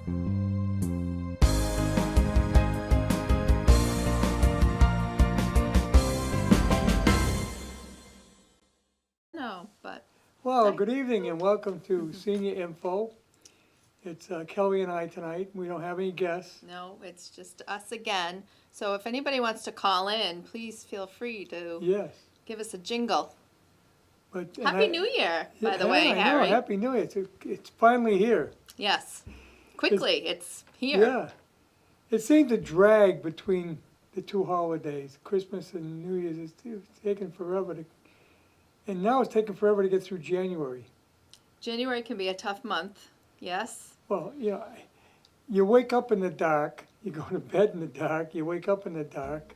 No, but Well, Hi. good evening and welcome to Senior Info. It's Kelly and I tonight. We don't have any guests. no, it's just us again. So if anybody wants to call in, please feel free to Yes, give us a jingle. but Happy New Year, by the yeah, way, I know. Harry. Happy New Year. It's finally here. Yes. Quickly, it's here. Yeah, it seemed to drag between the two holidays, Christmas and New Year's. It's taken forever to, and now it's taking forever to get through January. January can be a tough month. Yes. Well, you wake up in the dark. You go to bed in the dark. You wake up in the dark.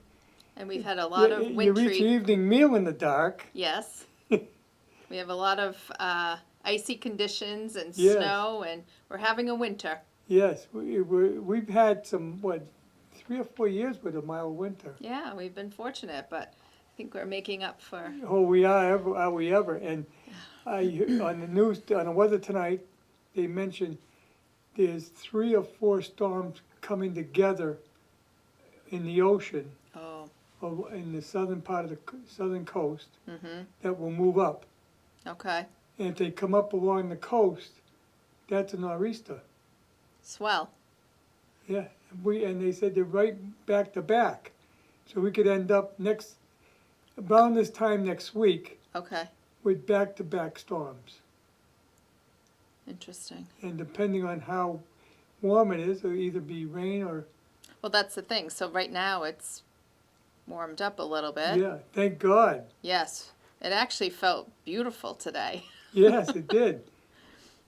And we've had a lot of You reach wintry. your evening meal in the dark. Yes. We have a lot of icy conditions and Yes. snow, and we're having a winter. Yes, we've had some, 3 or 4 years with a mild winter. Yeah, we've been fortunate, but I think we're making up for. Oh, are we ever? And on the news, on the weather tonight, they mentioned there's 3 or 4 storms coming together in the ocean, Oh. or in the southern part of the southern coast, Mm-hmm. that will move up. Okay. And if they come up along the coast, that's a nor'easter. Swell. Yeah, and they said they're right back to back. So we could end up around this time next week Okay. with back-to-back storms. Interesting. And depending on how warm it is, it'll either be rain or, Well, that's the thing. So right now it's warmed up a little bit. yeah, thank God. Yes. It actually felt beautiful today. Yes, it did.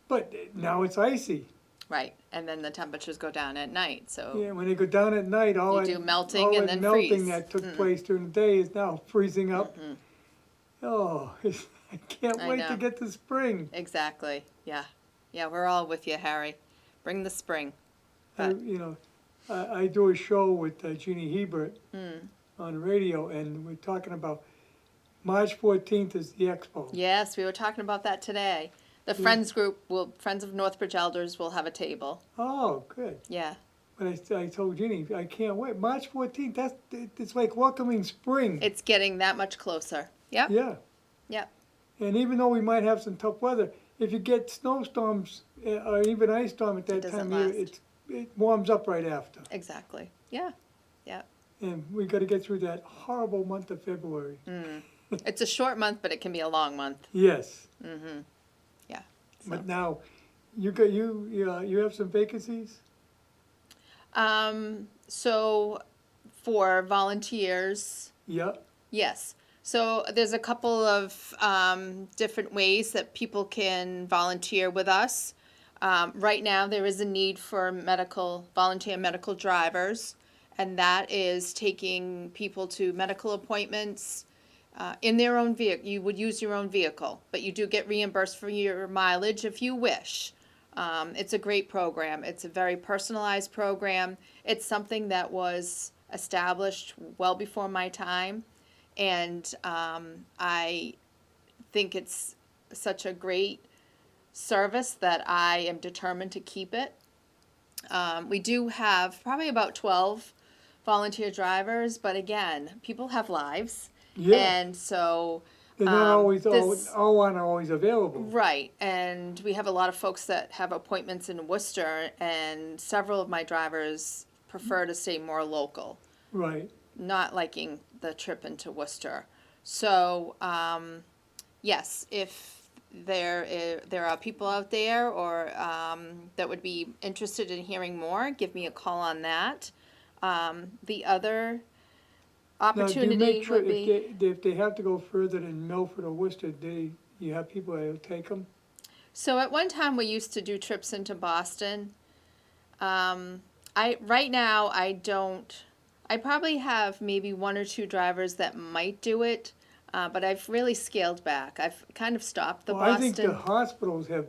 But now it's icy. Right. And then the temperatures go down at night. So Yeah, when they go down at night, all you that do melting all and that then melting freeze. that took Mm. place during the day is now freezing up. Mhm. Oh, I can't I wait know. to get to spring. Exactly. Yeah. Yeah, we're all with you, Harry. Bring the spring. I, But- you know, I do a show with Jeannie Hebert Mm. on the radio, and we're talking about March 14th is the expo. Yes, we were talking about that today. The Yeah. Friends group Friends of Northbridge Elders will have a table. Oh, good. Yeah. But I told Jeannie, I can't wait. March 14th, it's like welcoming spring. It's getting that much closer. Yep. Yeah. Yep. And even though we might have some tough weather, if you get snowstorms or even ice storm at that doesn't time of year, last. it warms up right after. Exactly. Yeah. Yeah. And we got to get through that horrible month of February. Mm. It's a short month, but it can be a long month. Yes. Mm-hmm. Yeah. So. But now, you have some vacancies? So for volunteers, Yeah. yes. So there's a couple of different ways that people can volunteer with us. Right now, there is a need for volunteer medical drivers, and that is taking people to medical appointments in their own vehicle. You would use your own vehicle, but you do get reimbursed for your mileage if you wish. It's a great program. It's a very personalized program. It's something that was established well before my time, and I think it's such a great service that I am determined to keep it. We do have probably about 12 volunteer drivers, but again, people have lives, Yeah. and so They're not always, this- all aren't always available. right. And we have a lot of folks that have appointments in Worcester, and several of my drivers prefer to stay more local, Right. not liking the trip into Worcester. So, yes, if there are people out there or that would be interested in hearing more, give me a call on that. The other Now, do you opportunity make sure would be. if they have to go further than Milford or Worcester, you have people that will take them? So at one time we used to do trips into Boston. Right now I don't. I probably have maybe 1 or 2 drivers that might do it, but I've really scaled back. I've kind of stopped the Well, I think the Boston. hospitals have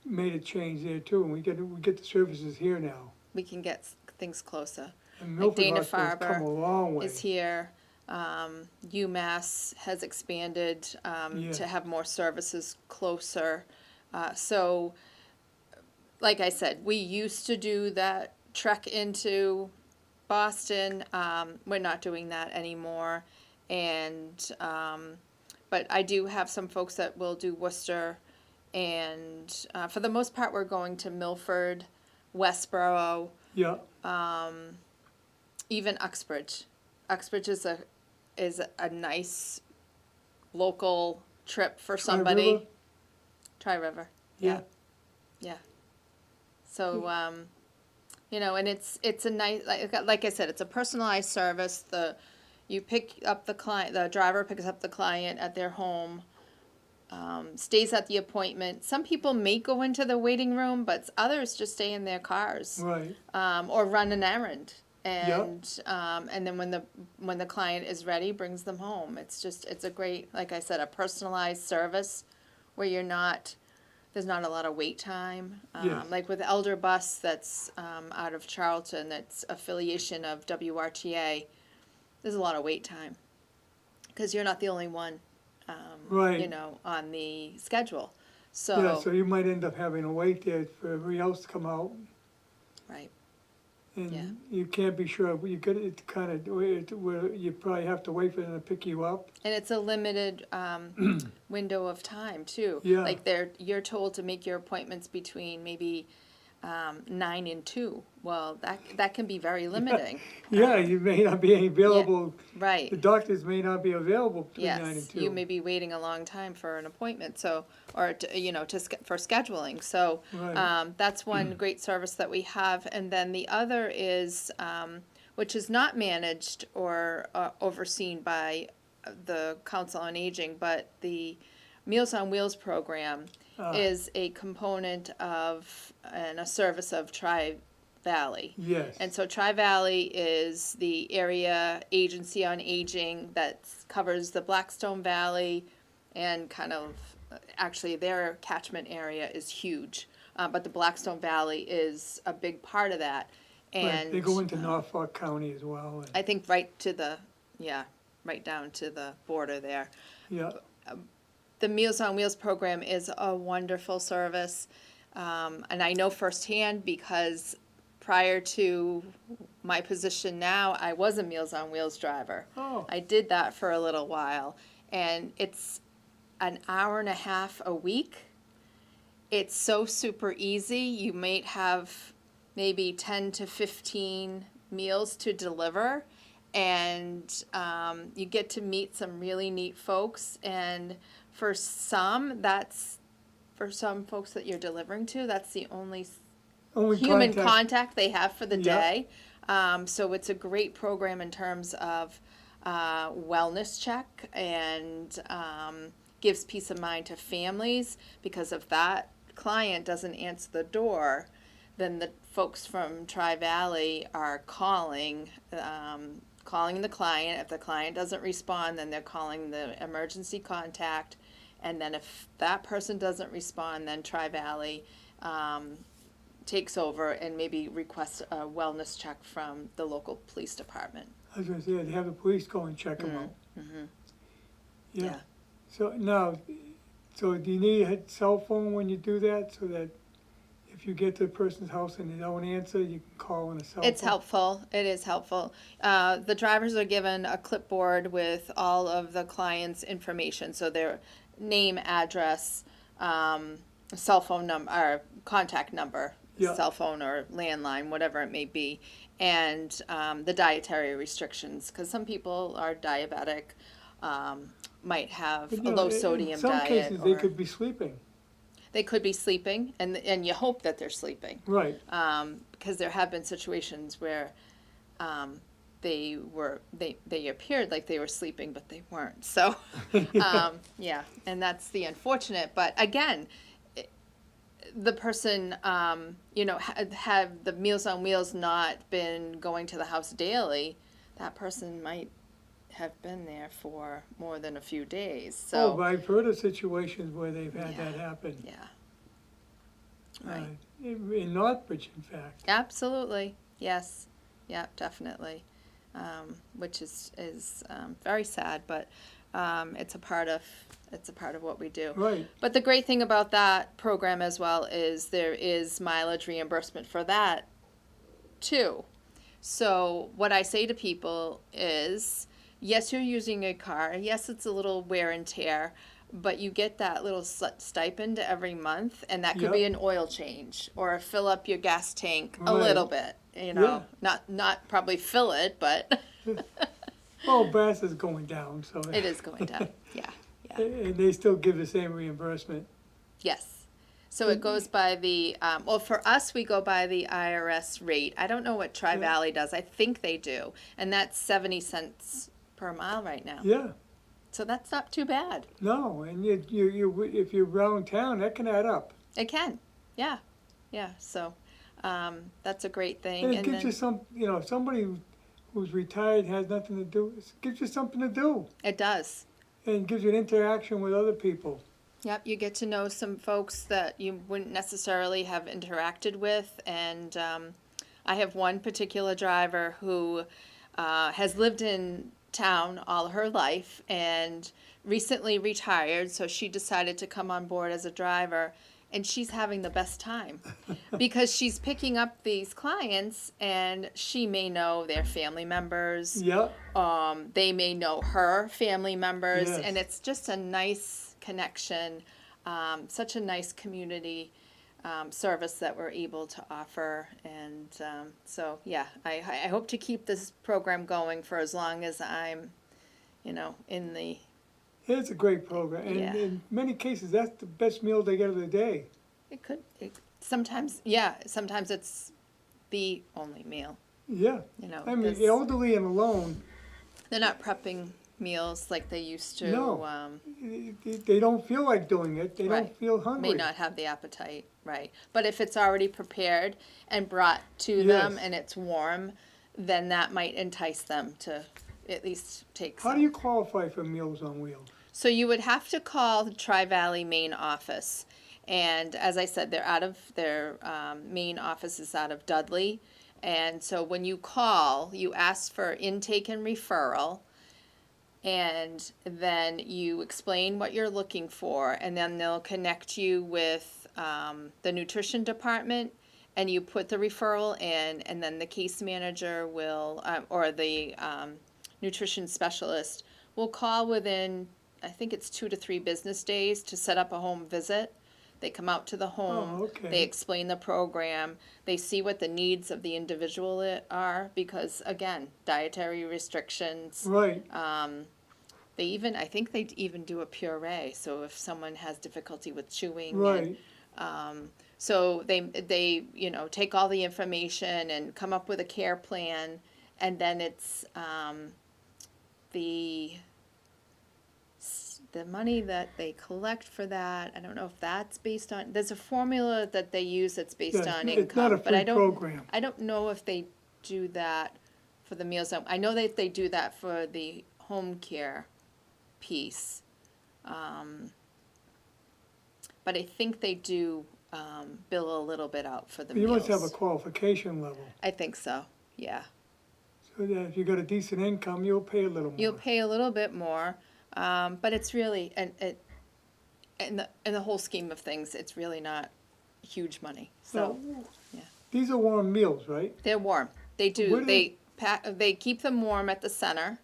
made a change there too, and we get the services here now. We can get things closer. And Like Milford Dana Hospital's come a long way. Is here. UMass has expanded Yeah. to have more services closer. So like I said, we used to do that trek into Boston. We're not doing that anymore. And, but I do have some folks that will do Worcester. And for the most part, we're going to Milford, Westboro, Yeah, even Uxbridge. Uxbridge is a nice local trip for Tri somebody. River? Tri River. Yeah. Yeah. So, you know, and it's a nice, like I said, it's a personalized service. You pick up the client, the driver picks up the client at their home, stays at the appointment. Some people may go into the waiting room, but others just stay in their cars, Right, or run an errand. And then when the client is ready, brings them home. It's a great, like I said, a personalized service where there's not a lot of wait time. Yes. Like with Elder Bus, that's out of Charlton, that's affiliation of WRTA. There's a lot of wait time because you're not the only one, right. on the schedule. Yeah, So, so you might end up having to wait there for everybody else to come out, right, yeah. and you can't be sure, you could, it's kind of, where you probably have to wait for them to pick you up. And it's a limited window of time too. Yeah. Like you're told to make your appointments between maybe 9 and 2. Well, that can be very limiting. Yeah, you may not be available, the Right. doctors may not be available between 9 and Yes, 2. you may be waiting a long time for an appointment, so, or for scheduling. So Right. that's one great service that we have, and then the other is, which is not managed or overseen by the Council on Aging, but the Meals on Wheels program is a component of and a service of Tri-Valley. Yes, And so Tri-Valley is the area agency on aging that covers the Blackstone Valley and kind of, actually their catchment area is huge. But the Blackstone Valley is a big part of that. right, And they go into Norfolk County as well, and, I think right down to the border there. yeah, The Meals on Wheels program is a wonderful service. And I know firsthand because prior to my position now, I was a Meals on Wheels driver. oh, I did that for a little while. And it's an hour and a half a week. It's so super easy. You might have maybe 10 to 15 meals to deliver. And you get to meet some really neat folks. And for some folks that you're delivering to, that's the only only human contact, contact they have for the Yeah. day. So it's a great program in terms of wellness check and gives peace of mind to families, because if that client doesn't answer the door, then the folks from Tri-Valley are calling the client. If the client doesn't respond, then they're calling the emergency contact. And then if that person doesn't respond, then Tri-Valley takes over and maybe requests a wellness check from the local police department. I was gonna say, they have the police go and check them out. Yeah, Yeah. so now, so do you need a cell phone when you do that, so that if you get to the person's house and they don't answer, you can call on a cell phone? It's helpful. It is helpful. The drivers are given a clipboard with all of the client's information, so their name, address, cell phone number, or contact number, Yeah. cell phone or landline, whatever it may be, and the dietary restrictions, because some people are diabetic, might have But, a you know, low in sodium some diet. cases, they or could be sleeping, they could be sleeping, and you hope that they're sleeping. right, Because there have been situations where they appeared like they were sleeping, but they weren't. So, yeah, and that's the unfortunate. But again, the person, had the Meals on Wheels not been going to the house daily, that person might have been there for more than a few days. oh, So, but I've heard of situations where they've had Yeah. that happen. yeah, Uh, right. In Northbridge, in fact, Absolutely, yes, yeah, definitely, which is very sad, but it's a part of It's a part of what we do. Right. But the great thing about that program as well is there is mileage reimbursement for that too. So what I say to people is, yes, you're using a car. Yes, it's a little wear and tear, but you get that little stipend every month, and that could be Yep. an oil change or fill up your gas tank a Right. little bit. You know, not probably fill it, but Well, brass is going down, so. it is going down. Yeah, yeah. And they still give the same reimbursement. Yes. So it goes by the, well, for us, we go by the IRS rate. I don't know what Tri-Valley does. I think they do. And that's 70 cents per mile right now. Yeah, So that's not too bad. no, and if you're around town, that can add up. It can. Yeah. Yeah. So that's a great thing. And it And gives then you somebody who's retired, has nothing to do, it gives you something to do. it does. And it gives you an interaction with other people. Yep, you get to know some folks that you wouldn't necessarily have interacted with. And I have one particular driver who has lived in town all her life and recently retired, so she decided to come on board as a driver. And she's having the best time because she's picking up these clients and she may know their family members. Yeah, They may know her family members, Yes. and it's just a nice connection, such a nice community service that we're able to offer. And so, yeah, I hope to keep this program going for as long as I'm, in the, it's a great program. And Yeah. in many cases, that's the best meal they get of the day. sometimes it's the only meal, Yeah, I mean, 'cause elderly and alone, they're not prepping meals like they used to. No. they don't feel like doing it. They Right. don't feel hungry. May not have the appetite, right? But if it's already prepared and brought to them Yes. and it's warm, then that might entice them to at least take How some. do you qualify for Meals on Wheels? So you would have to call the Tri-Valley main office. And as I said, their main office is out of Dudley. And so when you call, you ask for intake and referral. And then you explain what you're looking for, and then they'll connect you with the nutrition department, and you put the referral in, and then the case manager will, or the nutrition specialist will call within, I think it's 2 to 3 business days to set up a home visit. They come out to the home, okay. they explain the program, they see what the needs of the individual are, because again, dietary restrictions. Right, I think they even do a puree, so if someone has difficulty with chewing. right. So they take all the information and come up with a care plan, and then it's the money that they collect for that. I don't know if that's based on, there's a formula that they use that's based Yeah, on it's not income, a but I free program. don't know if they do that for the meals. I know that they do that for the home care piece. But I think they do bill a little bit out for the You meals. must have a qualification level, I think so, yeah. so that if you got a decent income, you'll pay a little more. You'll pay a little bit more, but it's really, in the whole scheme of things, it's really not huge money. So yeah. These are warm meals, right? They're warm. They Where do. do They keep them warm at the center,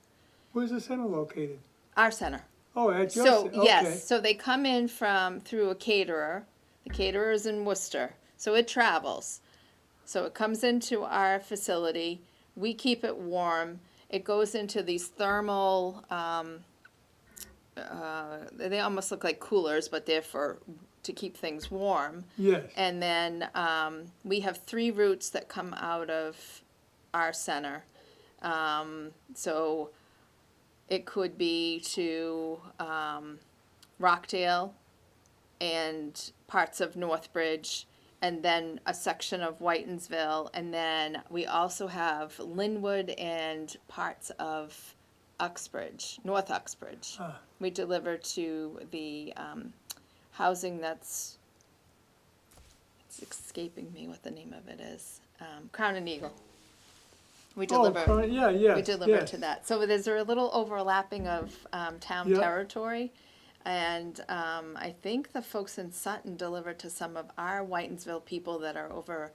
Where's the center located? our center. Oh, at your, So, okay. yes, so they come in through a caterer. The caterer is in Worcester, so it travels. So it comes into our facility, we keep it warm, it goes into these thermal, they almost look like coolers, but they're to keep things warm. Yes, And then we have 3 routes that come out of our center. So it could be to Rockdale and parts of Northbridge, and then a section of Whitensville, and then we also have Linwood and parts of Uxbridge, North Uxbridge. We deliver to the housing it's escaping me what the name of it is, Crown and Eagle. We deliver. Oh, yeah, We deliver yes. to that. So there's a little overlapping of town Yeah. territory. And I think the folks in Sutton deliver to some of our Whitensville people that are over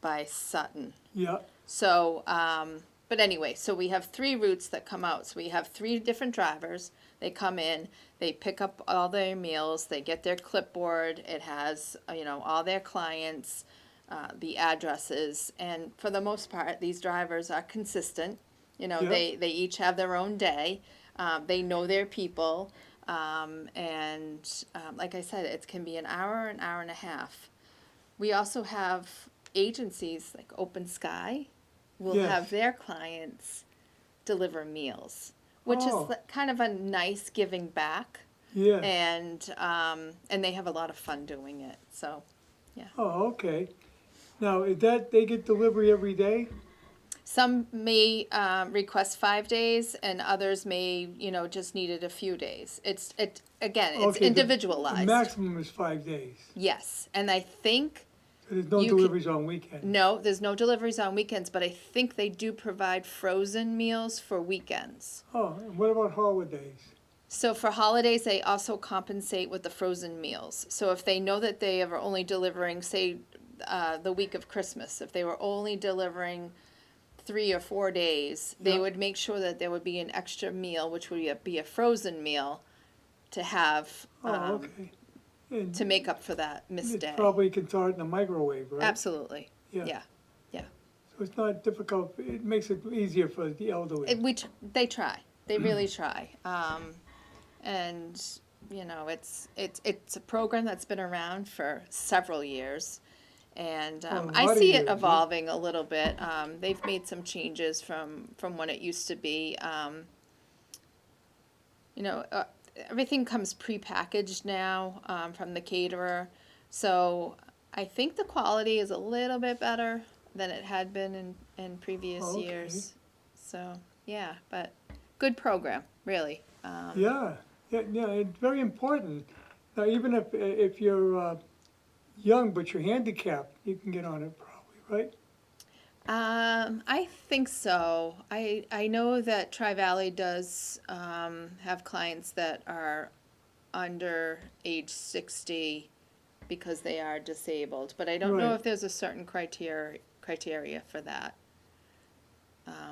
by Sutton. Yeah, So, but anyway, so we have 3 routes that come out. So we have 3 different drivers. They come in, they pick up all their meals, they get their clipboard. It has, all their clients, the addresses, and for the most part, these drivers are consistent. Yeah. They each have their own day. They know their people, and like I said, it can be an hour and a half. We also have agencies like Open Sky will Yes. have their clients deliver meals, which Oh. is kind of a nice giving back, yeah. and they have a lot of fun doing it. So, yeah. Oh, okay. Now, is that, they get delivery every day? Some may request 5 days, and others may, just need it a few days. It's Okay, the individualized. maximum is 5 days. Yes, and I think So there's no You could- deliveries on weekends? no, there's no deliveries on weekends, but I think they do provide frozen meals for weekends. Oh, and what about holidays? So for holidays, they also compensate with the frozen meals. So if they know that they are only delivering, say, the week of Christmas, if they were only delivering 3 or 4 days, they Yeah. would make sure that there would be an extra meal, which would be a frozen meal, to have Oh, okay. And to make up for that missed it day. probably can thaw it in the microwave, right? Absolutely. Yeah. Yeah. So it's not difficult, it makes it easier for the elderly. They try. They really try. And it's a program that's been around for several years, and Oh, a lot I of see years, it yeah. evolving a little bit. They've made some changes from when it used to be. Everything comes prepackaged now from the caterer, so I think the quality is a little bit better than it had been in previous Okay. years. So yeah, but good program, really. Yeah, it's very important. Now, even if you're young but you're handicapped, you can get on it probably, right? I think so. I know that Tri-Valley does have clients that are under age 60 because they are disabled, but I don't know Right. if there's a certain criteria for that.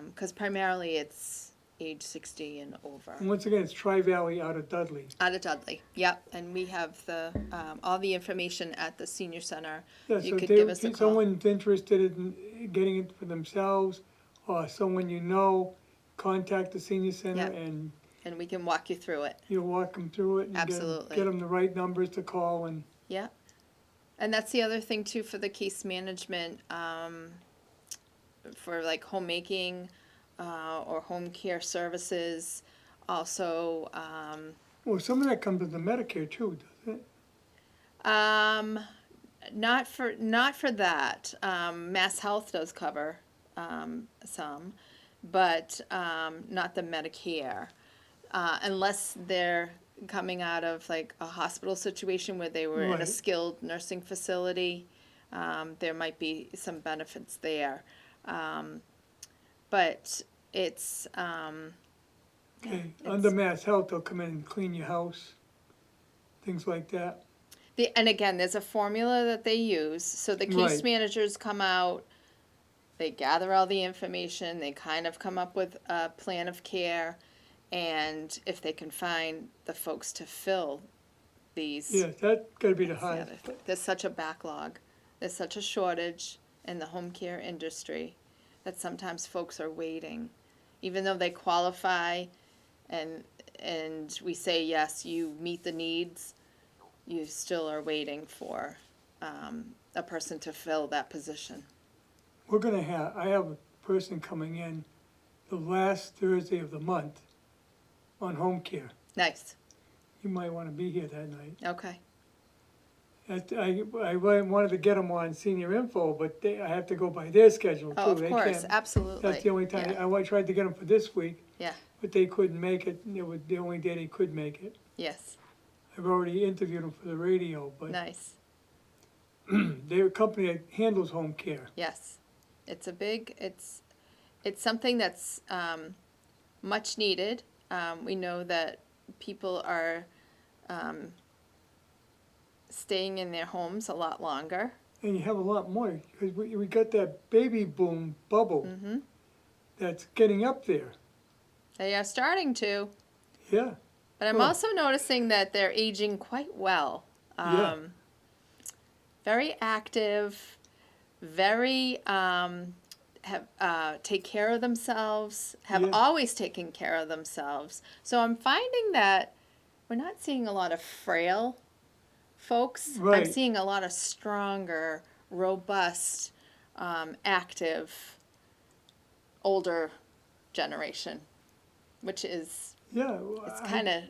Because primarily it's age 60 and over. And once again, it's Tri-Valley out of Dudley. Out of Dudley, yep, and we have the all the information at the senior center. Yeah, You so could give us a if call. someone's interested in getting it for themselves, or someone you know, contact the senior center Yeah. and And we can walk you through it. you'll walk them through it and Absolutely. get them the right numbers to call and, Yeah. And that's the other thing too for the case management, for like homemaking, or home care services. Also, well, some of that comes with the Medicare too, doesn't it? not for that. Mass Health does cover, some, but, not the Medicare. Unless they're coming out of like a hospital situation where they were in a Right. skilled nursing facility, there might be some benefits there. But it's, Okay, it's- under Mass Health, they'll come in and clean your house, things like that. and again, there's a formula that they use, so the case Right. managers come out, they gather all the information, they kind of come up with a plan of care, and if they can find the folks to fill these. Yeah, that's gotta be the That's the hardest. other thing. There's such a backlog, there's such a shortage in the home care industry that sometimes folks are waiting. Even though they qualify and we say, yes, you meet the needs, you still are waiting for a person to fill that position. I have a person coming in the last Thursday of the month on home care. Nice, You might wanna be here that night. okay, I really wanted to get them on senior info, but I have to go by their schedule too. oh, of They course, can't- absolutely. That's the only time, Yeah. I tried to get them for this week, Yeah, but they couldn't make it, it was the only day they could make it. yes, I've already interviewed them for the radio, but nice, they're a company that handles home care. yes. It's something that's much needed. We know that people are staying in their homes a lot longer. And you have a lot more, because we got that baby boom bubble that's getting up there. They are starting to, Yeah, but I'm Well- also noticing that they're aging quite well. Yeah. Very active, very take care of themselves, have Yeah. always taken care of themselves. So I'm finding that we're not seeing a lot of frail folks. I'm Right. seeing a lot of stronger, robust, active, older generation, which is yeah. it's kind of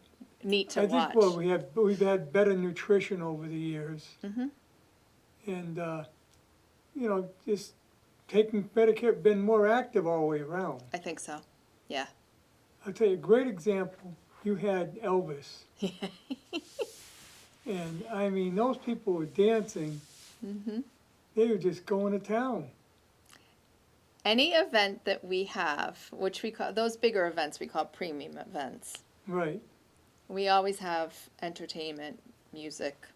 neat to I watch. think, well, we've had better nutrition over the years. Mhm. And, just taking better care, been more active all the way around. I think so. Yeah. I'll tell you a great example. You had Elvis. And I mean, those people were dancing. Mhm. They were just going to town. Any event that we have, which we call those bigger events, we call premium events. Right. We always have entertainment, music.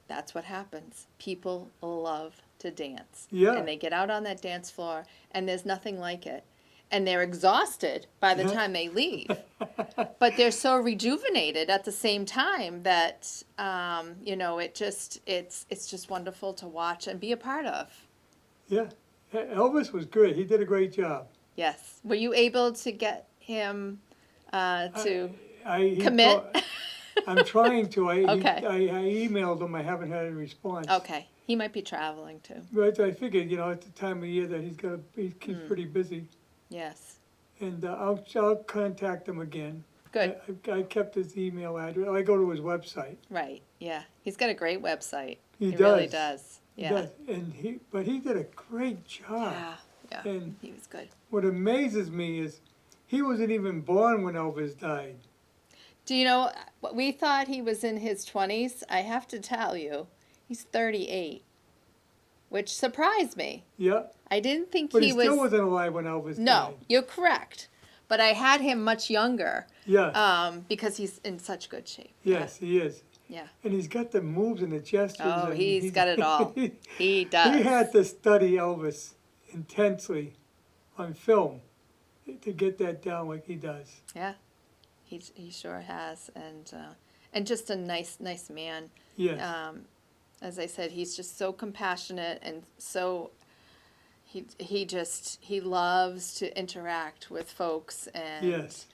That's what happens. People love to dance. Yeah. And they get out on that dance floor, and there's nothing like it. And they're exhausted by the Yeah. time they leave. But they're so rejuvenated at the same time that, it's just wonderful to watch and be a part of. Yeah. Elvis was good. He did a great job. Yes. Were you able to get him to He commit? I'm trying to. Okay. I emailed him. I haven't had a response. Okay. He might be traveling too. But I figured, at the time of year that he keeps pretty busy. Yes. And I'll contact him again. Good. I kept his email address. I go to his website. Right. Yeah. He's got a great website. He really does. does. He Yeah. does. And he did a great job. Yeah. Yeah. And He was good. what amazes me is he wasn't even born when Elvis died. Do you know, we thought he was in his 20s. I have to tell you, he's 38, which surprised me. Yeah. I didn't think But he he still was. wasn't alive when Elvis No, died. you're correct. But I had him much younger Yeah. because he's in such good shape. Yes, he is. Yeah. And he's got the moves and the gestures. Oh, and he's got it all. He does. He had to study Elvis intensely on film to get that down like he does. Yeah. He sure has. And just a nice man. Yes. As I said, he's just so compassionate and so he loves to interact with folks and Yes.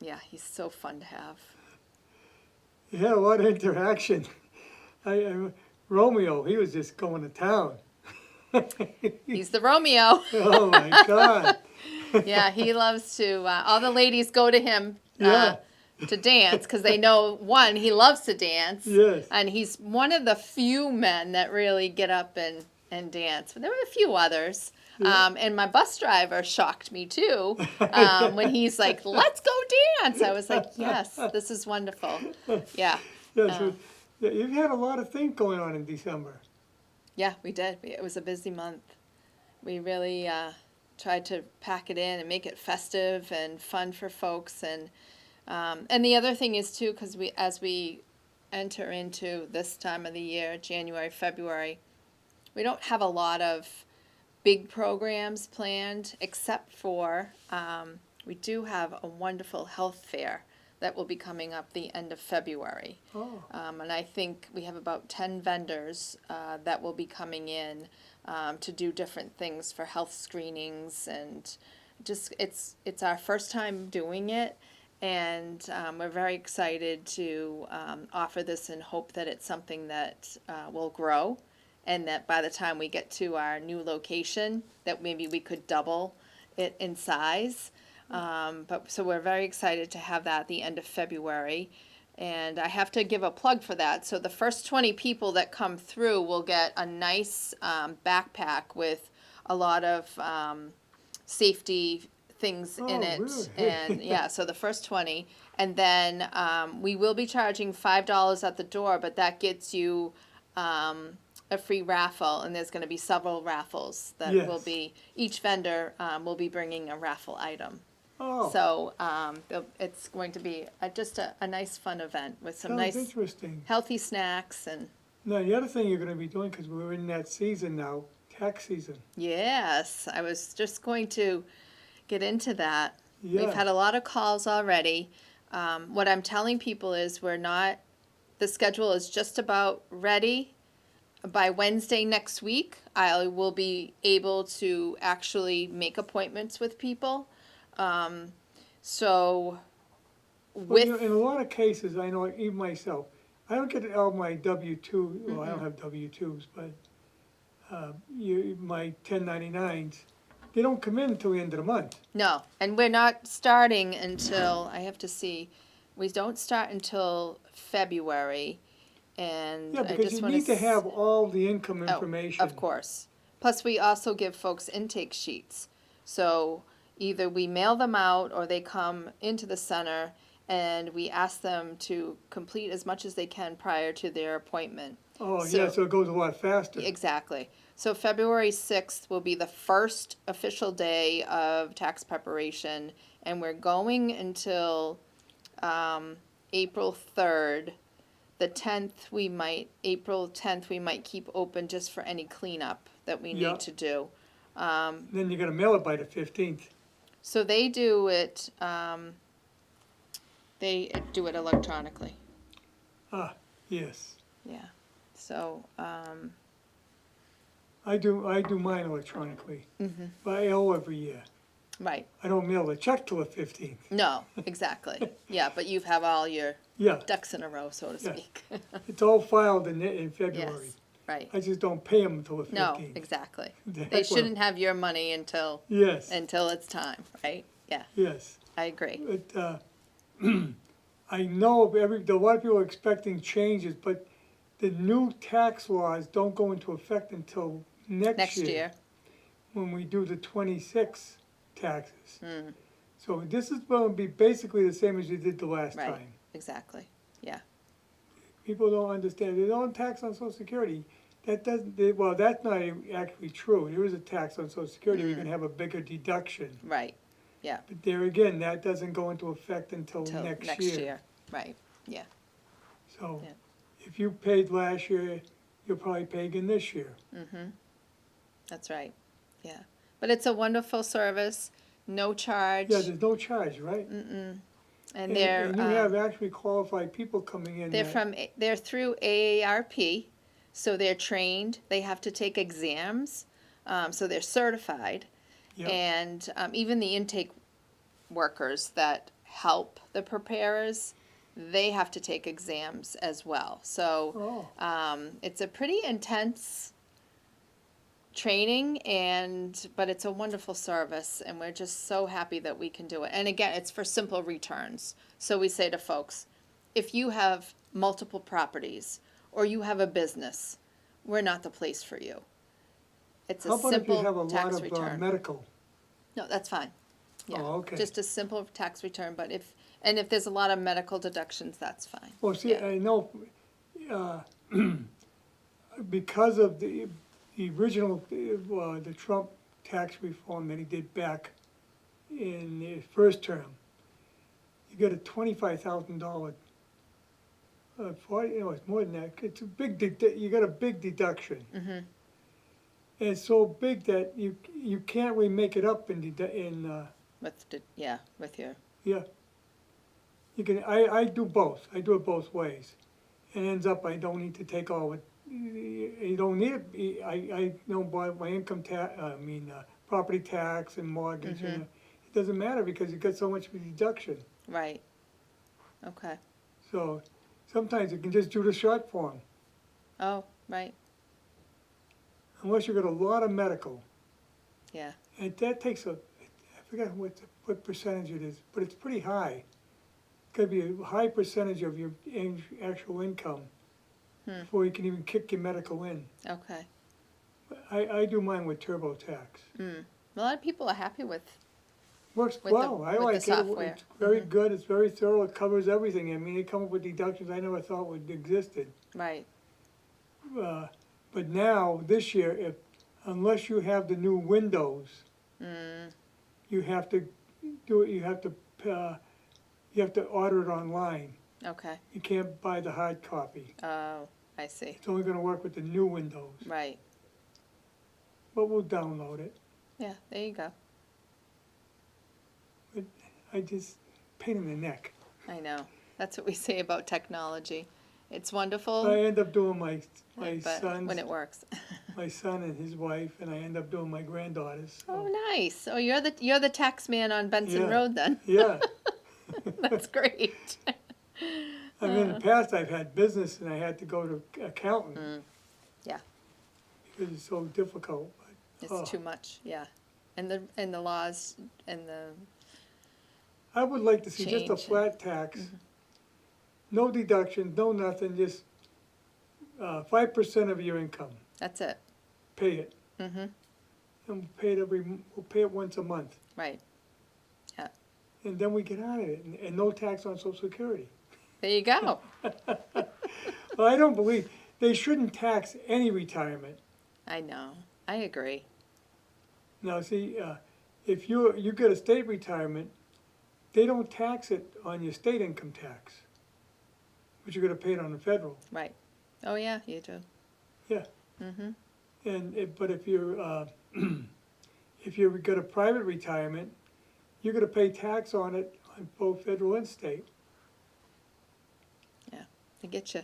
yeah, he's so fun to have. He had a lot of interaction. Romeo, he was just going to town. He's the Romeo. Oh my God. Yeah, he loves to all the ladies go to him Yeah. to dance because they know, one, he loves to dance. Yes. And he's one of the few men that really get up and dance. But there were a few others. And my bus driver shocked me too when he's like, "Let's go dance." I was like, "Yes, this is wonderful." Yeah. Yes. You've had a lot of things going on in December. Yeah, we did. It was a busy month. We really tried to pack it in and make it festive and fun for folks. And the other thing is too, because as we enter into this time of the year, January, February, we don't have a lot of big programs planned, except for we do have a wonderful health fair that will be coming up the end of February. Oh. And I think we have about 10 vendors that will be coming in to do different things for health screenings, and just it's our first time doing it, and we're very excited to offer this and hope that it's something that will grow, and that by the time we get to our new location, that maybe we could double it in size. So we're very excited to have that at the end of February. And I have to give a plug for that. So the first 20 people that come through will get a nice backpack with a lot of safety things in it. Really? And yeah, so the first 20. And then we will be charging $5 at the door, but that gets you a free raffle. And there's going to be several raffles that Yes. will be, each vendor will be bringing a raffle item. Oh, So it's going to be just a nice fun event with some sounds nice interesting. healthy snacks and Now, the other thing you're gonna be doing, because we're in that season now, tax season. yes, I was just going to get into that. We've Yeah, had a lot of calls already. What I'm telling people is the schedule is just about ready. By Wednesday next week, I will be able to actually make appointments with people. So well, you know, with, in a lot of cases, I know, even myself, I don't get all my W-2, well, I don't mm-mm, have W-2s, but, my 1099s, they don't come in until the end of the month. no, and we're not starting until, I have to see, we don't start until February. And Yeah, I because you just want need to to, have all the income oh, information. of course. Plus, we also give folks intake sheets. So either we mail them out or they come into the center and we ask them to complete as much as they can prior to their appointment. Oh, yeah, So, so it goes a lot faster. exactly. So February 6th will be the first official day of tax preparation, and we're going until April 3rd. April 10th, we might keep open just for any cleanup that we Yeah, need to do. then you gotta mail it by the 15th. So they do it electronically. Ah, yes. Yeah. So, I do mine electronically, mhm, but I owe every year. right. I don't mail the check till the 15th. No, exactly. Yeah, but you have all your Yeah, ducks in a row, so to yeah. speak. It's all filed in February. Yes, right. I just don't pay them until the No, 15th. exactly. The They heck with 'em. shouldn't have your money Yes, until it's time, right? Yeah, yes. I agree. But, I know a lot of people are expecting changes, but the new tax laws don't go into effect until next Next year, year. when we do the 26 taxes. Mm, So this is gonna be basically the same as you did the last right, time. exactly. Yeah. People don't understand, they don't tax on social security. That well, that's not actually true. There is a tax on social security, you're gonna have a bigger deduction. Right. Yeah. But there again, that doesn't go into effect until Till next next year. year. Right. Yeah. So Yeah. if you paid last year, you'll probably pay again this year. Mm-hmm. That's right. Yeah. But it's a wonderful service, no charge. Yeah, there's no charge, right? Mm-mm. And And you have actually qualified people coming in they're through AARP, so they're trained. They have to take exams, so they're certified. yeah, And even the intake workers that help the preparers, they have to take exams as well. So oh, it's a pretty intense training, but it's a wonderful service, and we're just so happy that we can do it. And again, it's for simple returns. So we say to folks, if you have multiple properties or you have a business, we're not the place for you. It's a how about if you simple have a lot tax of return. medical? No, that's fine. Yeah, Oh, okay. just a simple tax return, but if there's a lot of medical deductions, that's fine. Well, see, Yeah. I know, uh, because of the original, the Trump tax reform that he did back in his first term, you get a $25,000, 40, it's more than that, it's a big, you got a big deduction. Mm-hmm. And it's so big that you can't really make it up With your, yeah. You can, I do both, I do it both ways. It ends up, I don't need to take all it, you don't need it, I know by my income property tax and mortgage, and it doesn't matter because you get so much of a deduction. right, okay. So sometimes you can just do the short form, Oh, right, unless you got a lot of medical. yeah, And that takes I forget what percentage it is, but it's pretty high. Could be a high percentage of your actual income before you can even kick your medical in. okay. I do mine with TurboTax. A lot of people are happy with Works With the- well, I with the like it, software. it's very good, it's very thorough, it covers everything. I mean, they come up with deductions I never thought would existed. right, But now, this year, unless you have the new Windows, you have to do it, you have to order it online. Okay. You can't buy the hard copy. Oh, I see. It's only gonna work with the new Windows, Right. but we'll download it. Yeah, there you go. But I just, pain in the neck. I know. That's what we say about technology. It's wonderful, I end up doing my but son's, when it works. my son and his wife, and I end up doing my granddaughter's. So, Oh, nice. Oh, you're the tax man on Benson Yeah. Road then. yeah. That's great. I mean, in the past, I've had business and I had to go to accountant. Yeah. Because it's so difficult. But, It's too much. Yeah. And the laws and the I would like to see just a Change. flat tax, no deductions, no nothing, just 5% of your income. that's it. Pay it, Mm-hmm. and we'll pay it we'll pay it once a month, Right. Yeah. and then we get out of it, and no tax on Social Security. There you go. Well, I don't believe they shouldn't tax any retirement. I know. I agree. Now, see, if you get a state retirement, they don't tax it on your state income tax, but you're gonna pay it on the federal. Right. Oh yeah, you do. Yeah. Mm-hmm. But if you're if you've got a private retirement, you're gonna pay tax on it on both federal and state. I get you.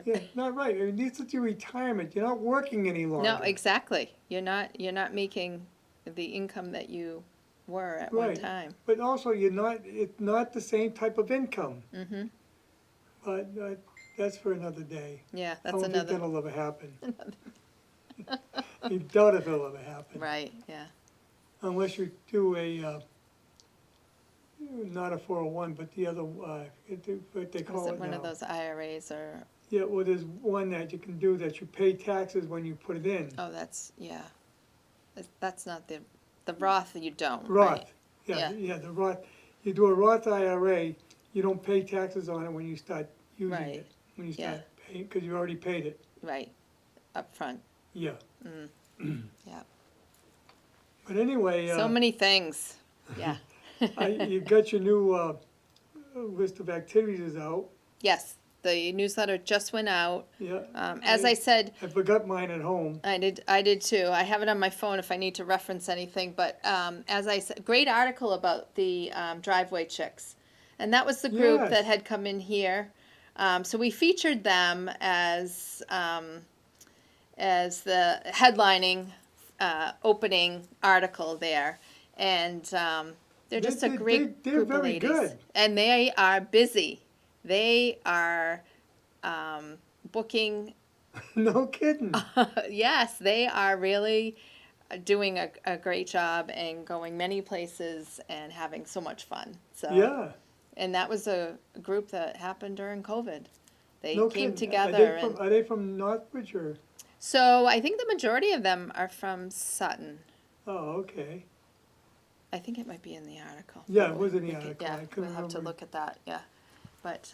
Yeah, not right. I mean, this is your retirement. You're not working any longer. No, exactly. You're not making the income that you were at one Right. time. But also, it's not the same type of income. Mm-hmm. But that's for another day. Yeah, I that's don't think another. that'll ever happen. You doubt if it'll ever happen. Right. Yeah. Unless you do a, not a 401, but the other, what they Was call it it one now. of those IRAs or? Yeah, well, there's one that you can do that you pay taxes when you put it in. Oh, that's yeah. That's not the Roth. You don't. Roth, Right? yeah, Yeah. yeah, the Roth, you do a Roth IRA, you don't pay taxes on it when you start using Right. it. When you Yeah. start paying, because you already paid it, Right. Up front. yeah. Yeah. But anyway, So many things. Yeah. you got your new list of activities out, Yes. The newsletter just went out. yeah. As I said, I forgot mine at home. I did too. I have it on my phone if I need to reference anything. But as I said, great article about the driveway chicks, and that was the group Yes. that had come in here. So we featured them as the headlining opening article there, and they're just a great They're group of very ladies, good. and they are busy. They are booking. No kidding. Yes, they are really doing a great job and going many places and having so much fun. So Yeah, and that was a group that happened during COVID. They no came kidding. together, Are they from Northbridge or? so I think the majority of them are from Sutton. Oh, okay. I think it might be in the article. Yeah, but it was in the we could- article. Yeah, I couldn't we'll have to remember. look at that. Yeah, but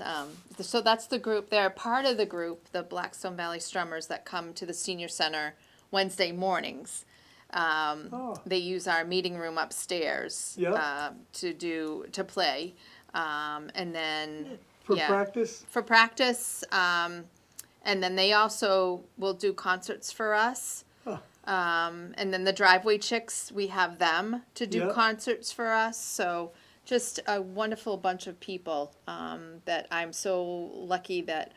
so that's the group. They're part of the group, the Blackstone Valley Strummers, that come to the senior center Wednesday mornings. Oh. They use our meeting room upstairs Yeah. to play, and then For yeah. practice? for practice. And then they also will do concerts for us. Huh. And then the Driveway Chicks, we have them to do Yeah. concerts for us. So just a wonderful bunch of people that I'm so lucky that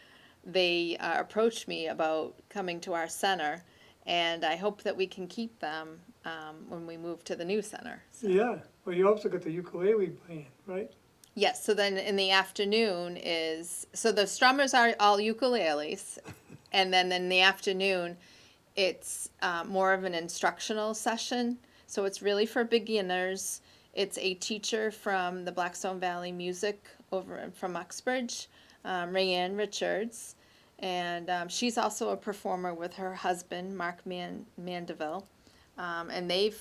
they approached me about coming to our center. And I hope that we can keep them when we move to the new center. So. Yeah. Well, you also got the ukulele playing, right? Yes, so then in the afternoon so the strummers are all ukuleles, and then in the afternoon, it's more of an instructional session. So it's really for beginners. It's a teacher from the Blackstone Valley Music from Uxbridge, Rayanne Richards, and she's also a performer with her husband, Mark Mandeville, and they've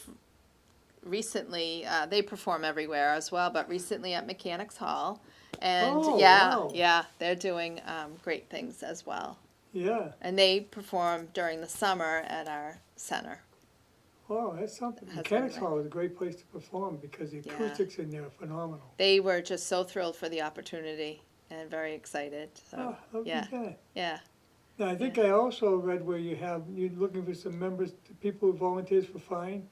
recently they perform everywhere as well, but recently at Mechanics Hall, and Oh, yeah, wow. yeah, they're doing great things as well. Yeah. And they perform during the summer at our center. Oh, that's something. Has Mechanics been Hall is a great place to perform because the Yeah. acoustics in there are phenomenal. They were just so thrilled for the opportunity and very excited. So, Oh, that'd be yeah, good. yeah. Now, I think I also read where you're looking for some members, people who volunteers for fine.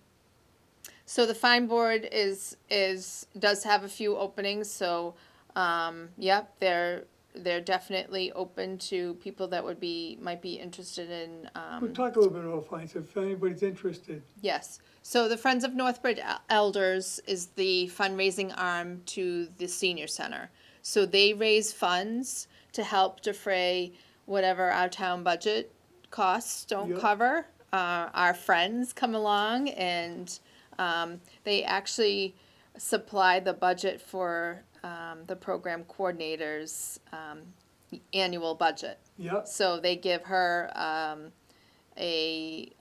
So the fine board does have a few openings. So, yep, they're definitely open to people that might be interested in. We'll talk a little bit about fines if anybody's interested. Yes. So the Friends of Northbridge Elders is the fundraising arm to the senior center. So they raise funds to help defray whatever our town budget costs don't Yep. cover. Our friends come along and they actually supply the budget for the program coordinator's annual budget. Yep. So they give her a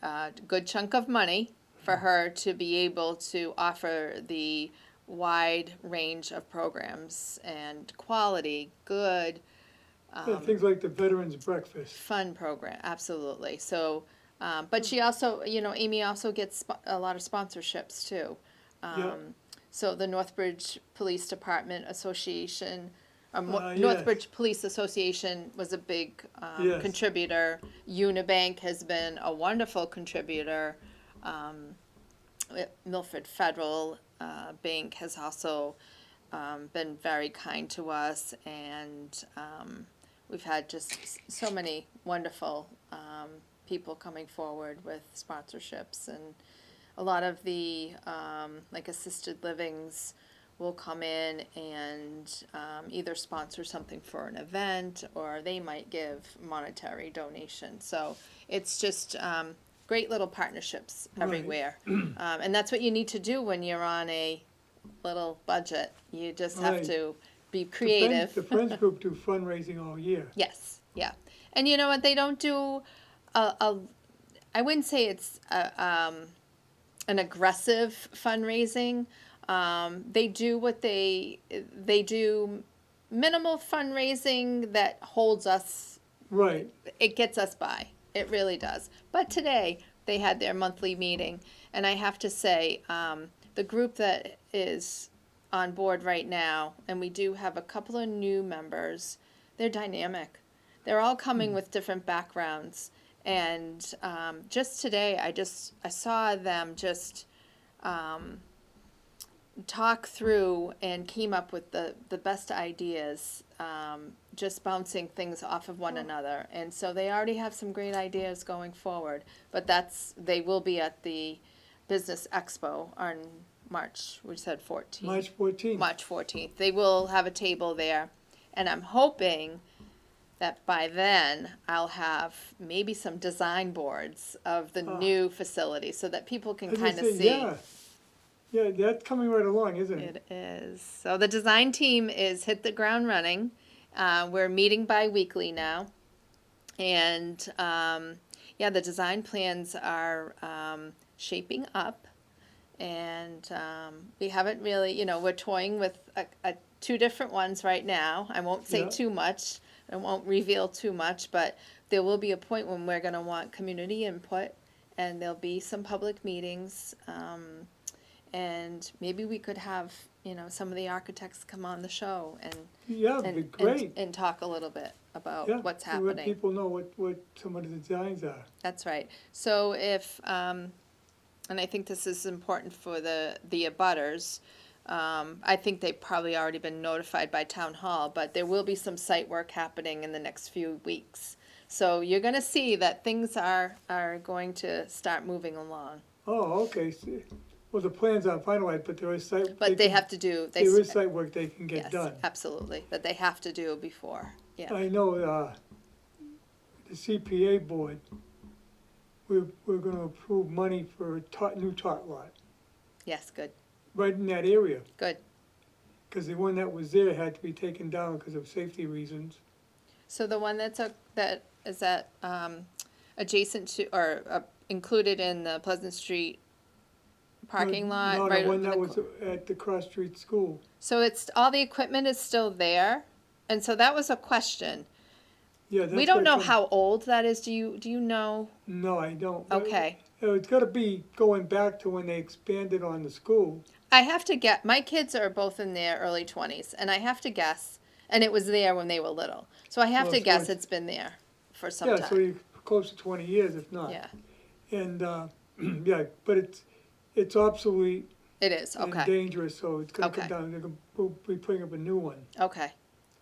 good chunk of money for her to be able to offer the wide range of programs and quality, good, Yeah, things like the Veterans Breakfast. fun program. Absolutely. So, but she also, Amy also gets a lot of sponsorships too. Yeah. So the Northbridge Police Department Association, Yes. Northbridge Police Association was a big Yes. contributor. Unibank has been a wonderful contributor. Milford Federal Bank has also been very kind to us, and we've had just so many wonderful people coming forward with sponsorships, and a lot of the like assisted livings will come in and either sponsor something for an event, or they might give monetary donation. So it's just great little partnerships Right. everywhere. And that's what you need to do when you're on a little budget. You just have Right. to be The creative. Friends group do fundraising all year. Yes, yeah. And you know what? They don't do I wouldn't say it's an aggressive fundraising. They do they do minimal fundraising that holds us. Right. It gets us by. It really does. But today they had their monthly meeting, and I have to say, the group that is on board right now, and we do have a couple of new members. They're dynamic. They're all coming with different backgrounds, and just today, I saw them just talk through and came up with the best ideas, just bouncing things off of one another. And so they already have some great ideas going forward. But they will be at the Business Expo on March, we said 14th. March 14th. March 14th. They will have a table there. And I'm hoping that by then I'll have maybe some design boards of the new facility so that people can I was kind gonna of say, see. Yeah. Yeah, that's coming right along, isn't it? It is. So the design team is hit the ground running. We're meeting bi-weekly now. And yeah, the design plans are shaping up. And we haven't really, we're toying with two different ones right now. I won't say Yeah. too much. I won't reveal too much, but there will be a point when we're going to want community input, and there'll be some public meetings. And maybe we could have, some of the architects come on the show Yeah, it'd be great. and talk a little bit about Yeah, what's to let happening. people know what some of the designs are. That's right. So if, and I think this is important for the abutters, I think they've probably already been notified by town hall, but there will be some site work happening in the next few weeks. So you're gonna see that things are going to start moving along. Oh, okay. Well, the plans aren't finalized, but there is site. But they have to do, There is site work they can get yes, done. absolutely, that they have to do before, yeah. I know, the CPA board, we're gonna approve money for a new tot lot, Yes, good, right in that area. good. Cause the one that was there had to be taken down because of safety reasons. So the one that is at, adjacent to, or included in the Pleasant Street parking lot, No, right? the one over that the was at the Cross Street School. So it's, all the equipment is still there, and so that was a question. Yeah, that's. We don't what know come- how old that is, do you know? No, I don't. Okay, It's gotta be going back to when they expanded on the school. I have to get, my kids are both in their early 20s, and I have to guess, and it was there when they were little. So I have Well, to so guess it's- it's been there for some Yeah, so time. you're close to 20 years if not. Yeah, And, yeah, but it's obsolete it is. and Okay. dangerous, so it's gonna Okay. come down, they're gonna we'll be putting up a new one. Okay.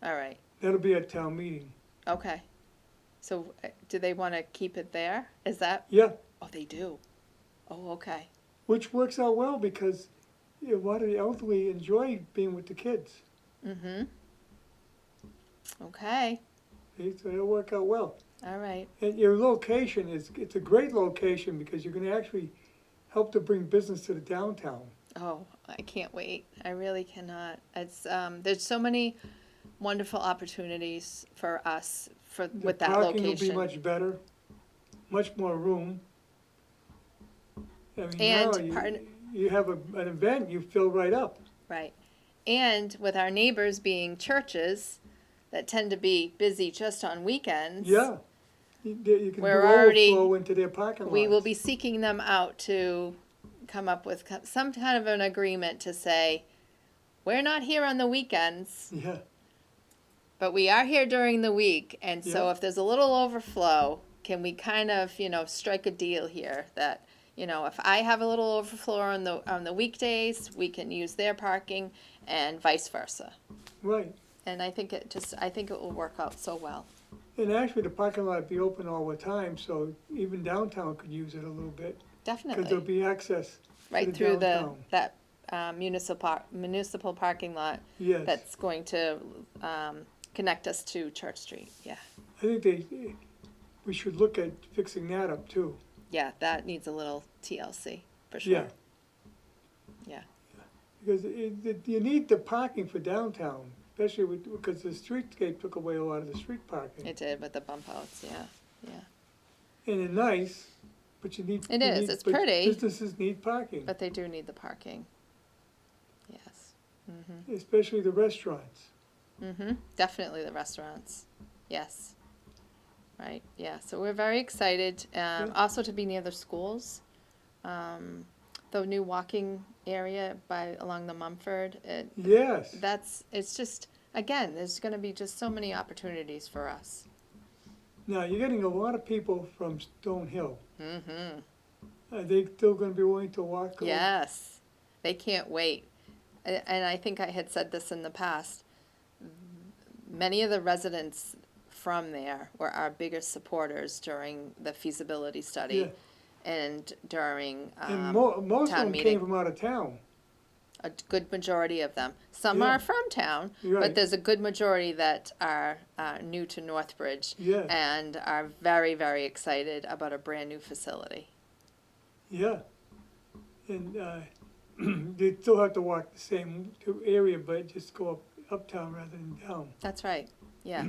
All right. That'll be at town meeting. Okay. So do they want to keep it there? Is that? Yeah, Oh, they do. Oh, okay. which works out well because a lot of the elderly enjoy being with the kids. Mm-hmm. Okay. See, so it'll work out well. All right. And your location it's a great location because you're gonna actually help to bring business to the downtown. Oh, I can't wait. I really cannot. It's there's so many wonderful opportunities for us with that Parking will location. be much better, much more room. I mean, And now you have an event, you fill right up. Right. And with our neighbors being churches that tend to be busy just on weekends, Yeah. You can do We're already- overflow into their parking lots. we will be seeking them out to come up with some kind of an agreement to say, we're not here on the weekends, Yeah, but we are here during the week. And so Yeah. if there's a little overflow, can we kind of, strike a deal here that, if I have a little overflow on the weekdays, we can use their parking and vice versa. right. And I think it will work out so well. And actually, the parking lot will be open all the time, so even downtown could use it a little bit. Because there'll Definitely. be access to Right the through downtown. that municipal parking lot Yes. that's going to connect us to Church Street. Yeah. I think we should look at fixing that up too. Yeah, that needs a little TLC for sure. Yeah. Yeah. Because you need the parking for downtown, especially because the streetscape took away a lot of the street parking. It did with the bump outs, yeah. And it's nice, but you need. It you is, need- it's but pretty. Businesses need parking, But they do need the parking. Yes. Mm-hmm. especially the restaurants. Mm-hmm. Definitely the restaurants. Yes. Right. Yeah. So we're very excited. Also to be near the schools. The new walking area along the Mumford. Yes. It's just, again, there's going to be just so many opportunities for us. Now, you're getting a lot of people from Stone Hill. Mm-hmm. Are they still gonna be willing to walk? over? Yes. They can't wait. And I think I had said this in the past. Many of the residents from there were our biggest supporters during the feasibility study Yeah. and during And most of town them meeting. came from out of town. A good majority of them. Some Yeah. are from town, You're but right. there's a good majority that are new to Northbridge Yeah. and are very, very excited about a brand new facility. Yeah. And they still have to walk the same area, but just go uptown rather than down. That's right. Yeah.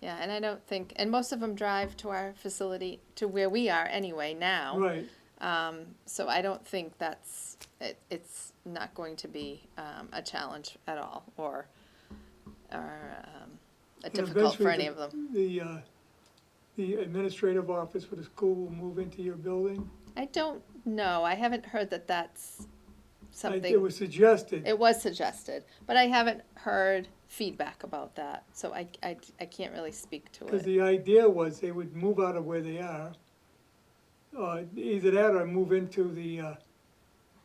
Yeah, and I don't think, and most of them drive to our facility, to where we are anyway now. Right. So I don't think it's not going to be a challenge at all or And difficult for eventually any of them. The administrative office for the school will move into your building. I don't know. I haven't heard that that's something. It was suggested. It was suggested, but I haven't heard feedback about that, so I can't really speak to Because it. the idea was they would move out of where they are. Either that or move into the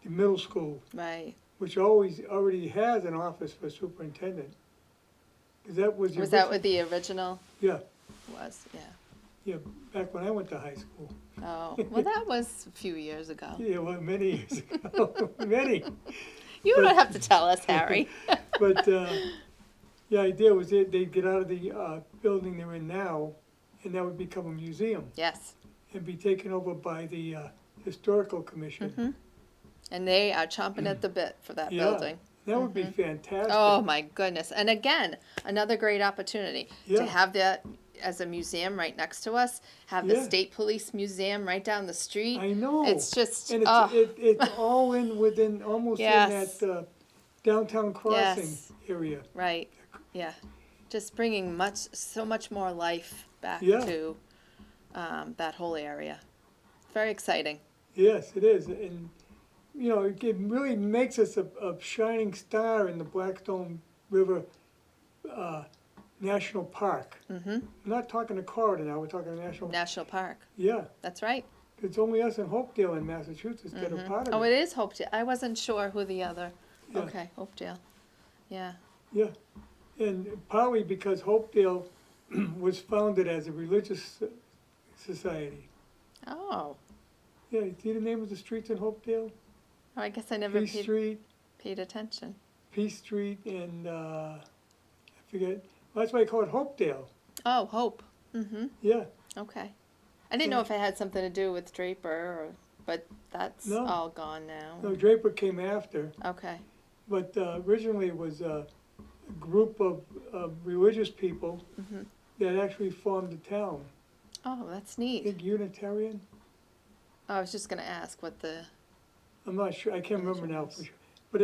middle school, Right. which already has an office for superintendent. 'Cause that was. Was that what the original Yeah, was? Yeah. yeah, back when I went to high school. Oh, well, that was a few years ago. Yeah, well, many years ago, many. You don't have to tell us, Harry. But the idea was they'd get out of the building they're in now, and that would become a museum Yes. and be taken over by the historical commission. Mm-hmm. And they are chomping at the bit for that Yeah. building. That would be fantastic. Oh, my goodness. And again, another great opportunity Yeah. to have that as a museum right next to us, have the Yeah. State Police Museum right down the street. I know. It's just, And oh, it's all within, almost Yes. in that downtown crossing Yes. area. right. Yeah. Just bringing so much more life back Yeah. to that whole area. Very exciting. Yes, it is, and, you know, it really makes us a shining star in the Blackstone River, uh, National Park. Mm-hmm. We're not talking a corridor now, we're talking a national, National Park. yeah. That's right. It's only us in Hopedale in Massachusetts that are Mm-hmm. part of Oh, it. it is Hopedale. I wasn't sure who the other. Yeah. Okay, Hopedale. Yeah. Yeah, and partly because Hopedale was founded as a religious society. Oh. Yeah, you see the name of the streets in Hopedale? Oh, I guess I never Peace Street, paid attention. Peace Street, and I forget. Well, that's why I call it Hopedale. Oh, Hope. Mm-hmm. Yeah, Okay. I didn't know if it had something to do with Draper, but that's No. all gone now. no, Draper came after, Okay. but originally it was a group of religious people Mm-hmm. that actually formed the town. Oh, that's I neat. think Unitarian. I was just gonna ask what the. I'm not sure. I can't remember now Religions. for sure. But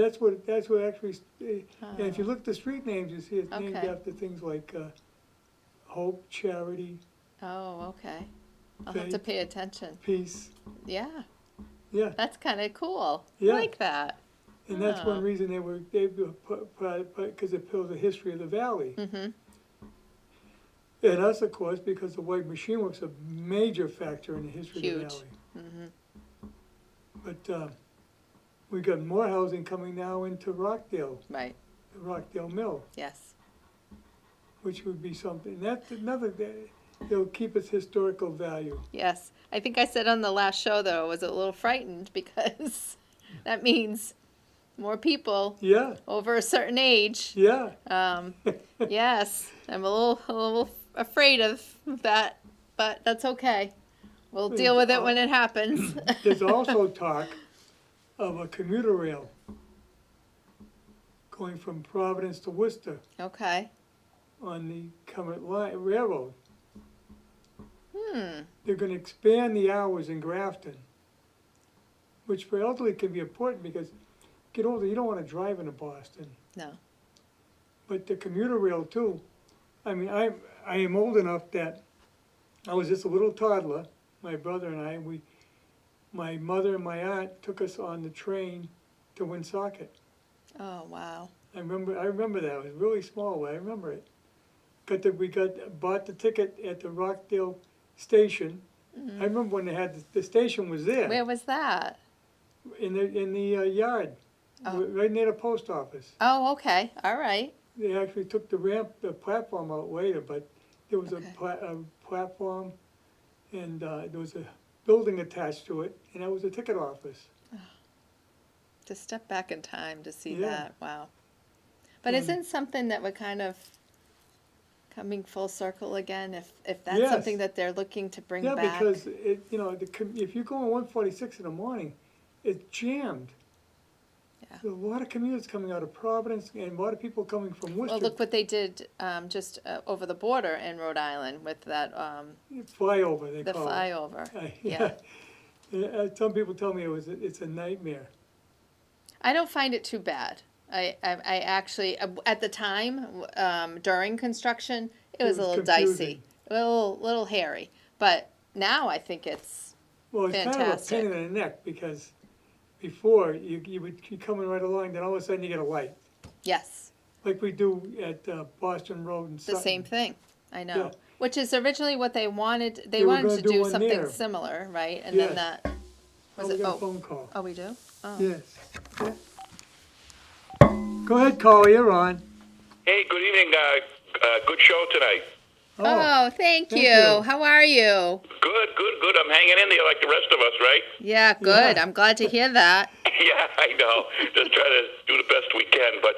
that's what actually. And if you Oh, look at the street names, you see it's named Okay. after things like hope, charity, oh, okay. I'll have to Faith. pay attention. peace. Yeah, Yeah, that's kind of cool. Yeah. I like that. and that's one Oh. reason they were put because it tells the history of the valley. Mm-hmm. And us, of course, because the White Machine Works a major factor in the history of the Huge. valley. Mm-hmm. But we got more housing coming now into Rockdale, Right. the Rockdale Mill, Yes. which would be something. That's another. It'll keep its historical value. Yes. I think I said on the last show though, I was a little frightened because that means more people Yeah, over a certain age. yeah. Yes, I'm a little afraid of that, but that's okay. We'll deal with it when it happens. There's also talk of a commuter rail going from Providence to Worcester Okay. on the current railroad. Hmm. They're gonna expand the hours in Grafton, which for elderly can be important because get older, you don't wanna drive into Boston. No. But the commuter rail too, I mean, I am old enough that I was just a little toddler, my brother and I, my mother and my aunt took us on the train to Woonsocket. Oh wow. I remember that, it was really small, but I remember it. Bought the ticket at the Rockdale station. I remember when they had, the station was there, Where was that? in the yard, Oh. right near the post office. Oh, okay. All right. They actually took the platform out later, but there was Okay. a platform, and there was a building attached to it, and that was a ticket office. To step back in time to see Yeah. that. Wow. But Um, isn't something that we're kind of coming full circle again? If that's Yes. something that they're looking to bring Yeah, back. because if you go on 146 in the morning, it's jammed. Yeah. There's a lot of commuters coming out of Providence, and a lot of people coming from Worcester. Well, look what they did just over the border in Rhode Island with that Flyover, they the call it. flyover. Yeah. Some people tell me it's a nightmare. I don't find it too bad. I actually at the time during construction it was a little dicey, confusing. a little hairy. But now I think it's Well, it's Fantastic. kind of a pain in the neck, because before, you would keep coming right along, then all of a sudden you get a light, yes like we do at Boston Road and the Sutton. same thing. I know, Yeah. which is originally what they wanted. They They were wanted gonna to do do one something there. similar, right? And Yes. then that was We it. got a Oh, phone call. oh, we do. Oh, Yes. Yeah. Go ahead, Carl, you're on. Hey, good evening. Good show tonight. oh, thank thank you. you. How are you? Good. I'm hanging in there like the rest of us, right? Yeah, good. Yeah. I'm glad to hear that. Yeah, I know. Just try to do the best we can. But,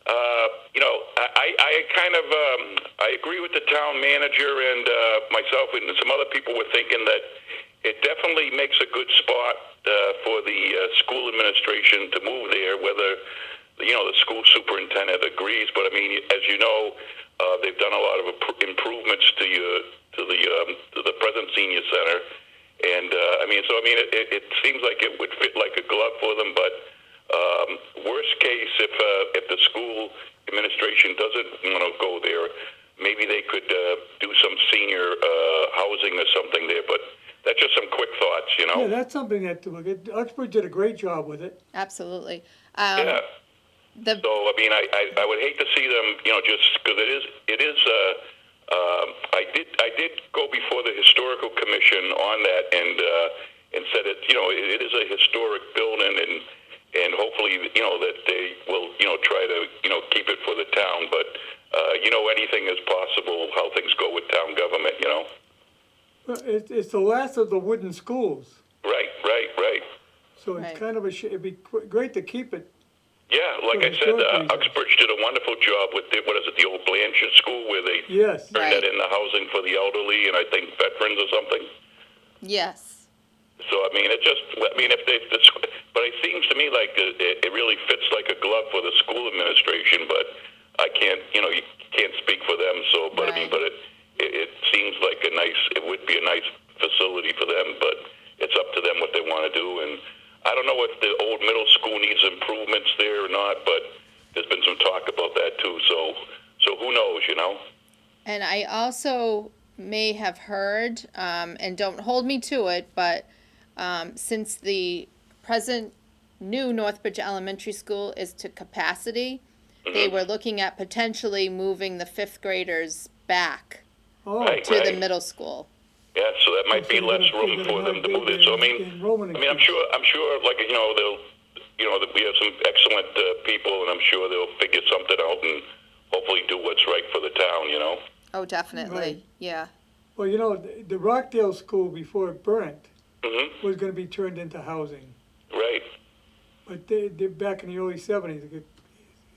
I kind of, I agree with the town manager and myself and some other people were thinking that it definitely makes a good spot for the school administration to move there, whether, the school superintendent agrees. But, I mean, as you know, they've done a lot of improvements to the present senior center. And, it seems like it would fit like a glove for them, but worst case, if the school administration doesn't want to go there, maybe they could do some senior housing or something there. But That's just some quick thoughts, you know. Yeah, that's something that to look at. Uxbridge did a great job with it. Absolutely. Yeah. The So I mean, I would hate to see them, you know, just because it is. I did go before the historical commission on that and said it, you know, it is a historic building and hopefully, you know, that they will, you know, try to, you know, keep it for the town. But you know, anything is possible. How things go with town government, you know. Well, it's the last of the wooden schools, Right. so it's Right. kind of it'd be great to keep it. Yeah, like For I said, historic reasons. Uxbridge did a wonderful job with the old Blanchard School where they Yes. turned Right. that into housing for the elderly and I think veterans or something. yes. So I mean, but it seems to me like it really fits like a glove for the school administration. But I can't, you know, you can't speak for them. So, but I mean, Right. but it seems like it would be a nice facility for them. But it's up to them what they want to do. And I don't know if the old middle school needs improvements there or not. But there's been some talk about that too. So who knows, you know? And I also may have heard, and don't hold me to it, but since the present new Northbridge Elementary School is to capacity, they were looking at potentially moving the fifth graders back Oh, Right. to the middle school. Yeah, so that might be So less they're room gonna for them have to move it. So I mean, enrollment I'm sure, like you know, that we have some excellent people, and I'm sure they'll figure something out and hopefully do what's right for the town. You know. Oh, definitely. Right. Yeah. Well, you know, the Rockdale School before it burnt Mhm. was going to be turned into housing, Right. but they back in the early '70s,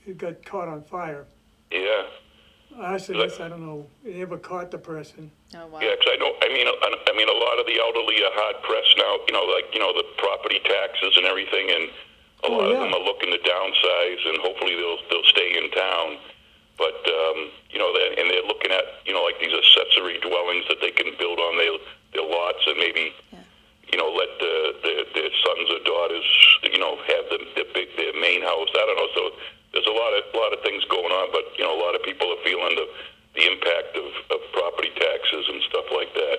it got caught on fire. Yeah. Arsonists, I don't know, it never caught the person. Oh, wow. Yeah, because I know. I mean, a lot of the elderly are hard pressed now. You know, like you know, the property taxes and everything, and a Oh, lot yeah. of them are looking to downsize, and hopefully they'll stay in town. But you know, they're looking at like these accessory dwellings that they can build on their lots, and maybe you know let their sons or daughters have their main house. I don't know. So there's a lot of things going on, but you know, a lot of people are feeling the impact of property taxes and stuff like that.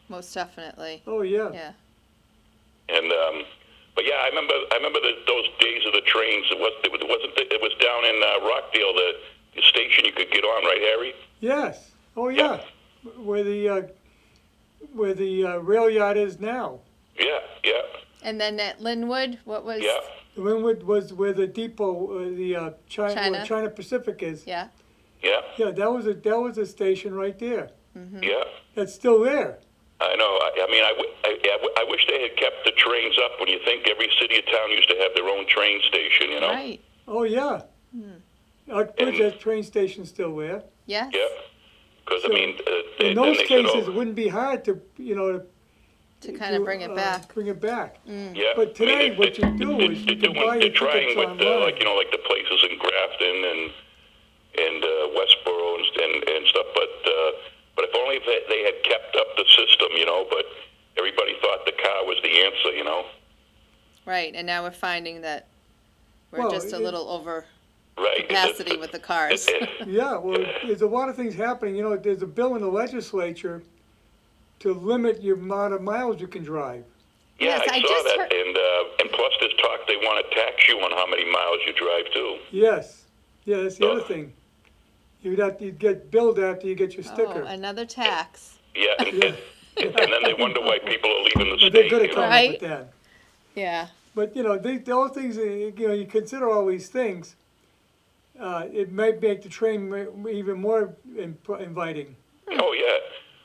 Most definitely. Oh, yeah. Yeah. And but yeah, I remember those days of the trains. It was down in Rockdale, the station you could get on, right, Harry? Yes. Oh, yeah. Where the rail yard is now. Yeah. And then at Linwood, what was? Yeah. The Linwood was where the depot, China. where China Pacific is. Yeah. Yeah. Yeah, that was a station right there. Yeah. That's still there. I know. I mean, I wish they had kept the trains up. When you think every city or town used to have their own train station, you know? Right. Oh, yeah. Uxbridge, that train station's still there. Yes. Yeah. Because So, I mean, In then those they said, cases, it wouldn't be hard to, To kind of bring it back. Bring it back. yeah. But today, what you do is you can buy your they're trying tickets with online. like the places in Grafton and Westboro and stuff. But if only if they had kept up the system, you know. But everybody thought the car was the answer, you know. Right. And now we're finding that we're Well, just a little over Right. capacity with the cars. Yeah, well, there's a lot of things happening. There's a bill in the legislature to limit your amount of miles you can drive. Yeah, Yes, I I saw just that, heard- and plus there's talk they want to tax you on how many miles you drive too. Yes. Yeah, that's the Oh. other thing. You'd get billed after you get your Oh, sticker. another tax. Yeah, and then they wonder why people are leaving the But they're state. good you at know? coming up Right. with that. Yeah. But, those things, you consider all these things, it might make the train even more inviting. Oh yeah.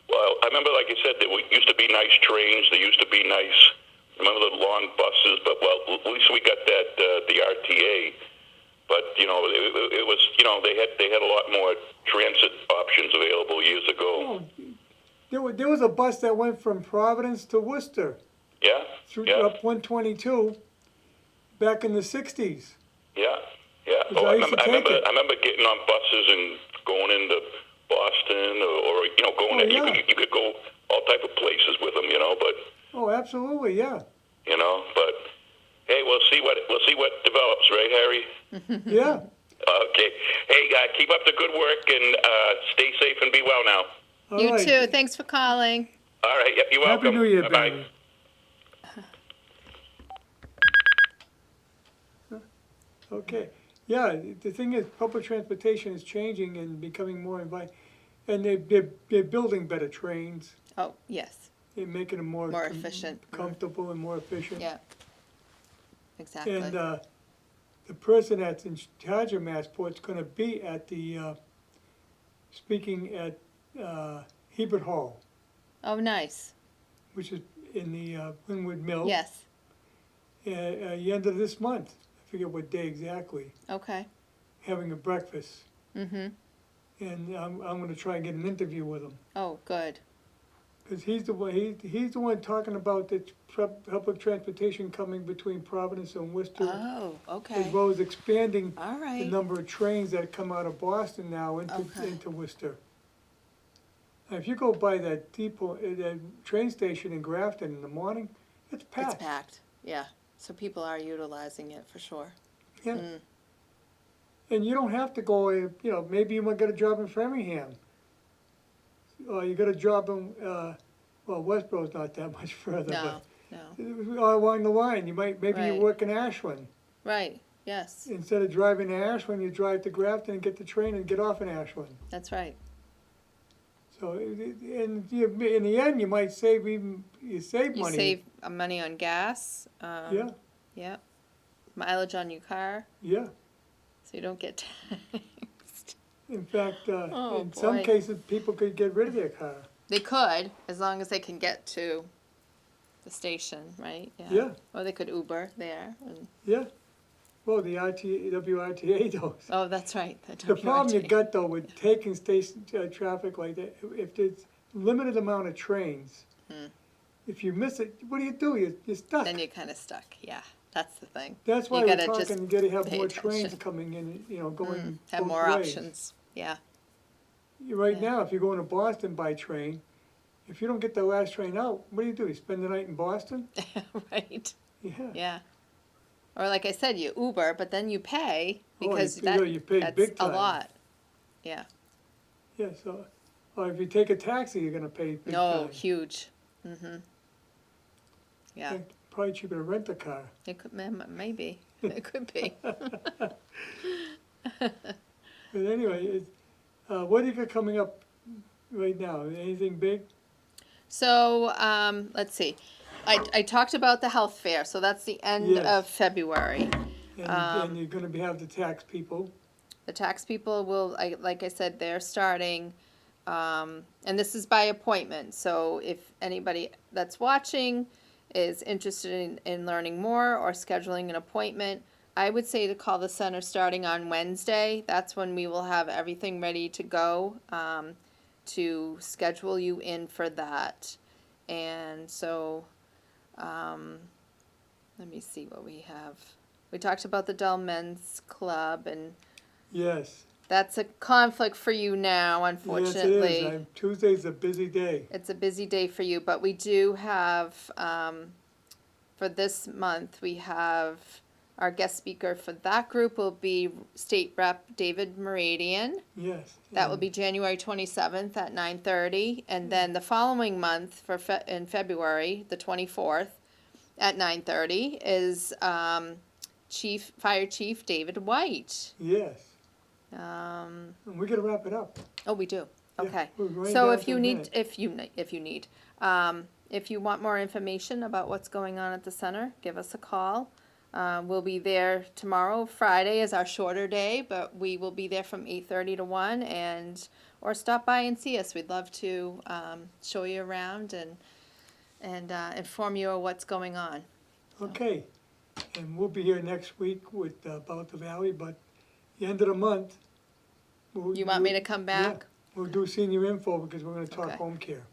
Well, I remember, like you said, there used to be nice trains. There used to be nice. Remember the long buses? But at least we got that the RTA. But it was they had a lot more transit options available years ago. Oh, there was a bus that went from Providence to Worcester Yeah. through Yeah. up 122 back in the 60s. Yeah. Yeah. Because I used to take it. I remember getting on buses and going into Boston or going. Oh, yeah. You could go all type of places with them, But Oh, absolutely, yeah. But hey, we'll see what develops, right, Harry? Yeah. Okay. Hey, keep up the good work and stay safe and be well now. All You right. too. Thanks for calling. All right, yep, you're welcome. Happy New Year, Bye-bye. Barry. Okay, yeah, the thing is, public transportation is changing and becoming more and they're building better trains. Oh, yes, They're making them more more efficient. comfortable and more efficient. Yeah, exactly. And the person that's in charge of Massport's gonna be at the, speaking at Hebert Hall, Oh, nice. which is in the Linwood Mill. Yes, The end of this month, I forget what day exactly, okay. having a breakfast. Mm-hmm. And I'm gonna try and get an interview with him. Oh, good. Because he's the one, he's the one talking about the public transportation coming between Providence and Worcester, Oh, as okay. well as expanding All the right. number of trains that come out of Boston now Okay. into Worcester. Now, if you go by that depot, that train station in Grafton in the morning, it's It's packed. packed, yeah. So people are utilizing it for sure. Yeah. Mm. And you don't have to go, maybe you might get a job in Framingham. Or you got a job in, well, Westboro's not that much further, No, but no. all along the line, maybe you Right. work in Ashland. Right, yes, Instead of driving to Ashland, you drive to Grafton and get the train and get off in Ashland. that's right. So, in the end, you might save you save You money. save money on gas. Yeah, Yeah. Mileage on your car, yeah. so you don't get taxed. In fact, Oh, in some boy. cases, people could get rid of their car. They could, as long as they can get to the station, right? Yeah. Or they could Uber there. And, Yeah. Well, the WRTA does. oh, that's right. The problem you WRT. got though with taking station traffic like that, if there's limited amount of trains, if you miss it, what do? You're stuck. Then you're kind of stuck. Yeah, that's the thing. That's why you we're gotta just talking, you gotta have pay more trains attention. coming in, going Have both more ways. options. Yeah. Right Yeah. now, if you're going to Boston by train, if you don't get the last train out, what do? You spend the night in Boston? Right. Yeah. Yeah. Or like I said, you Uber, but then you pay Oh, because you pay that's big a time. lot. Yeah. Yeah, so, or if you take a taxi, you're gonna pay big No, time. huge. Mm-hmm. Yeah. Probably cheaper to rent a car. It could, maybe. It could be. But anyway, what do you got coming up right now? Anything big? So, let's see. I talked about the health fair, so that's the end Yes. of February. And you're gonna have the tax people. The tax people will, like I said, they're starting, and this is by appointment. So if anybody that's watching is interested in learning more or scheduling an appointment, I would say to call the center starting on Wednesday. That's when we will have everything ready to go to schedule you in for that. And so, let me see what we have. We talked about the Dell Men's Club, and Yes. that's a conflict for you now, unfortunately. Yes, it is. Tuesday's a busy day. It's a busy day for you, but we do have, for this month, we have our guest speaker for that group will be State Rep David Meridian. Yes. That will be January 27th at 9:30. And then the following month, in February, the 24th, at 9:30, is Fire Chief David White. Yes. Um, And we gotta wrap it up. Oh, we do. Yeah, Okay. we're running So down if to you a need, minute. if you want more information about what's going on at the center, give us a call. We'll be there tomorrow. Friday is our shorter day, but we will be there from 8:30 to 1, or stop by and see us. We'd love to show you around and inform you of what's going on. Okay. And we'll be here next week with About the Valley, but the end of the month. You want me to come back? Yeah, we'll do senior info because we're gonna talk Okay. home care.